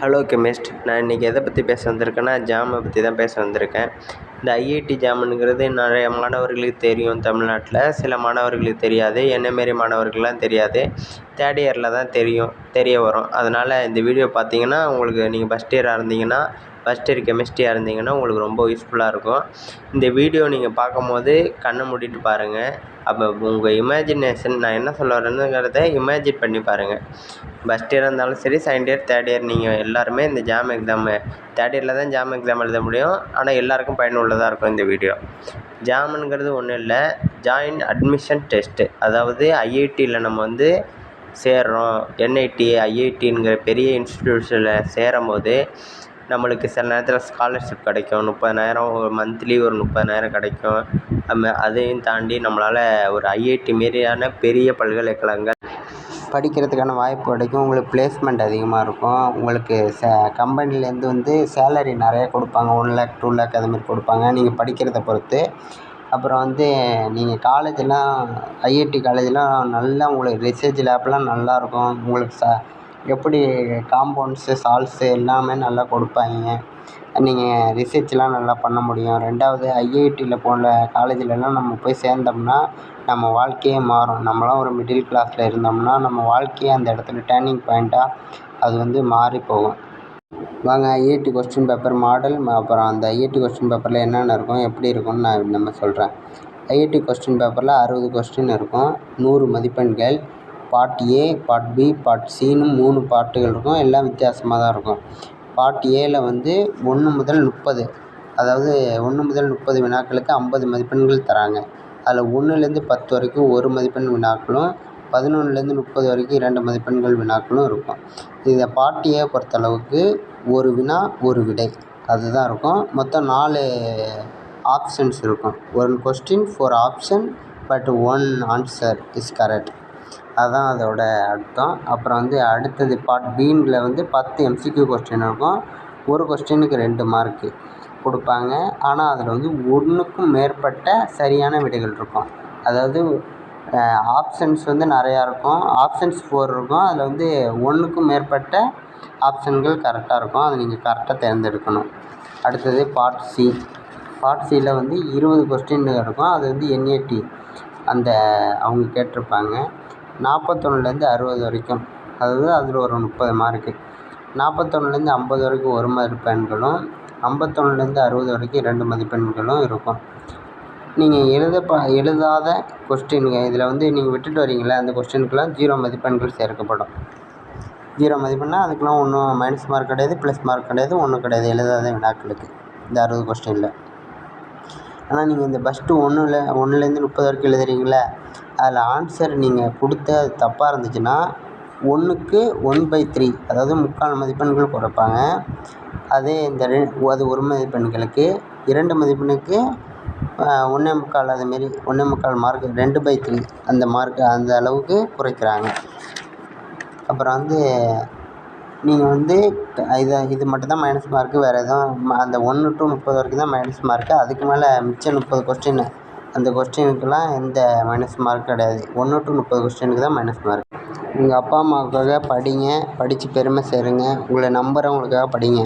Hello chemist. நான் இன்றைக்கி எதை பற்றி பேச வந்திருக்கேன்னா, ஜாமை பற்றி தான் பேச வந்திருக்கேன். இந்த ஐஐடி ஜாமுங்கிறது நிறைய மாணவர்களுக்கு தெரியும் தமிழ்நாட்டில். சில மாணவர்களுக்கு தெரியாது. என்ன மாரி மாணவர்களுக்கெலாம் தெரியாது. தேர்ட் இயரில் தான் தெரிய வரும். அதனால் இந்த வீடியோ பார்த்தீங்கன்னா, உங்களுக்கு நீங்கள் ஃபஸ்ட் இயராக இருந்தீங்கன்னா, ஃபஸ்ட் இயர் கெமிஸ்ட்ரியாக இருந்தீங்கன்னா உங்களுக்கு ரொம்ப யூஸ்ஃபுல்லாக இருக்கும். இந்த வீடியோ நீங்கள் பார்க்கும்போது கண்ணை மூடிட்டு பாருங்கள். அப்போ உங்கள் இமேஜினேஷன் நான் என்ன சொல்ல வரேனுங்கிறத இமேஜின் பண்ணி பாருங்கள். ஃபஸ்ட் இயராக இருந்தாலும் சரி, செகண்ட் இயர், தேர்ட் இயர் நீங்கள் எல்லாருமே இந்த ஜாம் எக்ஸாமு தேர்ட் இயரில் தான் ஜாம் எக்ஸாம் எழுத முடியும். ஆனால் எல்லாேருக்கும் பயனுள்ளதாக இருக்கும் இந்த வீடியோ. ஜாமுங்கிறது ஒன்றும் இல்லை, ஜாயின்ட் அட்மிஷன் டெஸ்ட்டு. அதாவது ஐஐடியில் நம்ம வந்து சேர்றோம், என்ஐடி, ஐஐடிங்கிற பெரிய இன்ஸ்டிடியூஷனில் சேரும்போது நம்மளுக்கு சில நேரத்தில் ஸ்காலர்ஷிப் கிடைக்கும். 30,000 ஒரு மந்த்லி ஒரு 30,000 கிடைக்கும். அதையும் தாண்டி நம்மளால் ஒரு ஐஐடி மாரியான பெரிய பல்கலைக்கழகங்கள் படிக்கிறதுக்கான வாய்ப்பு கிடைக்கும். உங்களுக்கு பிளேஸ்மெண்ட் அதிகமாக இருக்கும். உங்களுக்கு கம்பெனிலேருந்து வந்து சேலரி நிறையா கொடுப்பாங்க. 1 lakh 2 lakh அதுமாரி கொடுப்பாங்க, நீங்கள் படிக்கிறத பொறுத்து. அப்புறம் வந்து நீங்கள் காலேஜெலாம் ஐஐடி காலேஜெலாம் நல்லா உங்களுக்கு ரிசர்ச் லேப்லாம் நல்லாயிருக்கும். உங்களுக்கு எப்படி காம்பவுண்ட்ஸு, சால்ஸு எல்லாமே நல்லா கொடுப்பாங்க. நீங்கள் ரிசர்ச்லாம் நல்லா பண்ண முடியும். 2வது ஐஐடியில் போல காலேஜிலலாம் நம்ம போய் சேர்ந்தோம்னா நம்ம வாழ்க்கையே மாறும். நம்மலாம் ஒரு மிடில் கிளாஸில் இருந்தோம்னா நம்ம வாழ்க்கையே அந்த இடத்துல டேர்னிங் பாயிண்ட்டாக அது வந்து மாறி போகும். வாங்க ஐஐடி கொஸ்டின் பேப்பர் மாடல், அப்புறம் அந்த ஐஐடி கொஸ்டின் பேப்பரில் என்னென்ன இருக்கும், எப்படி இருக்கும்னு நான் நம்ம சொல்கிறேன். ஐஐடி கொஸ்டின் பேப்பரில் 60 கொஸ்டின் இருக்கும். 100 மதிப்பெண்கள். Part A, part B, part சின்னு 3 பார்ட்டுகள் இருக்கும். எல்லாம் வித்தியாசமாக தான் இருக்கும். பார்ட் ஏல வந்து 1 முதல் 30, அதாவது 1 முதல் 30 வினாக்களுக்கு 50 மதிப்பெண்கள் தராங்க. அதில் 1லேருந்து 10 வரைக்கும் 1 மதிப்பெண் வினாக்களும், 11லேருந்து 30 வரைக்கும் 2 மதிப்பெண்கள் வினாக்களும் இருக்கும். இந்த பார்ட் ஏ பொறுத்தளவுக்கு ஒரு வினா ஒரு விடை அதுதான் இருக்கும். மொத்தம் 4 ஆப்ஷன்ஸ் இருக்கும். 1 question 4 option, but 1 answer is correct. அதுதான் அதோட அர்த்தம். அப்புறம் வந்து அடுத்தது பார்ட் பியில் வந்து 10 எம்சிக்யூ கொஸ்டின் இருக்கும். ஒரு கொஸ்டினுக்கு 2 மார்க்கு கொடுப்பாங்க. ஆனால் அதில் வந்து 1க்கும் மேற்பட்ட சரியான விடைகள் இருக்கும். அதாவது ஆப்ஷன்ஸ் வந்து நிறையா இருக்கும். ஆப்ஷன்ஸ் 4 இருக்கும். அதில் வந்து 1க்கும் மேற்பட்ட ஆப்ஷன்கள் கரெக்டாக இருக்கும். அதை நீங்கள் கரெக்டாக தேர்ந்தெடுக்கணும். அடுத்தது பார்ட் சி. பார்ட் சியில் வந்து 20 கொஸ்டின் இருக்கும். அது வந்து என்ஏடி அந்த அவங்க கேட்டிருப்பாங்க. 41லேருந்து 60 வரைக்கும், அதாவது அதில் ஒரு 30 மார்க்கு. 41லேருந்து 50 வரைக்கும் 1 மதிப்பெண்களும், 51லேருந்து 60 வரைக்கும் 2 மதிப்பெண்களும் இருக்கும். நீங்கள் எழுதாத கொஸ்டினுங்க இதில் வந்து நீங்கள் விட்டுட்டு வரீங்களே அந்த கொஸ்டினுக்கெலாம் 0 மதிப்பெண்கள் சேர்க்கப்படும். 0 மதிப்பெண்னா அதுக்கெலாம் ஒன்றும் மைனஸ் மார்க் கிடையாது, ப்ளஸ் மார்க் கிடையாது, ஒன்றும் கிடையாது எழுதாத வினாக்களுக்கு இந்த 60 கொஸ்டினில். ஆனால் நீங்கள் இந்த ஃபஸ்ட்டு 1லேருந்து 30 வரைக்கும் எழுதுறீங்களே, அதில் ஆன்சர் நீங்கள் கொடுத்த அது தப்பாக இருந்துச்சுன்னா 1க்கு 1/3, அதாவது 3/4 மதிப்பெண்கள் குறைப்பாங்க. அதே இந்த அது 1 மதிப்பெண்களுக்கு, 2 மதிப்பெண்ணுக்கு 1.25, அதுமாரி 1.25 மார்க், 2/3 அந்த மார்க்கு அந்த அளவுக்கு குறைக்கிறாங்க. அப்புறம் வந்து நீங்கள் வந்து இது மட்டும்தான் மைனஸ் மார்க்கு. வேறு எதுவும் அந்த 1 to 30 வரைக்கும் தான் மைனஸ் மார்க்கு. அதுக்கு மேலே மிச்சம் 30 கொஸ்டின், அந்த கொஸ்டினுக்கெலாம் எந்த மைனஸ் மார்க் கிடையாது. 1 to 30 கொஸ்டினுக்கு தான் மைனஸ் மார்க். உங்கள் அப்பா அம்மாவுக்காக படிங்க, படித்து பெருமை சேருங்க. உங்களை நம்புகிறவங்களுக்காக படிங்க.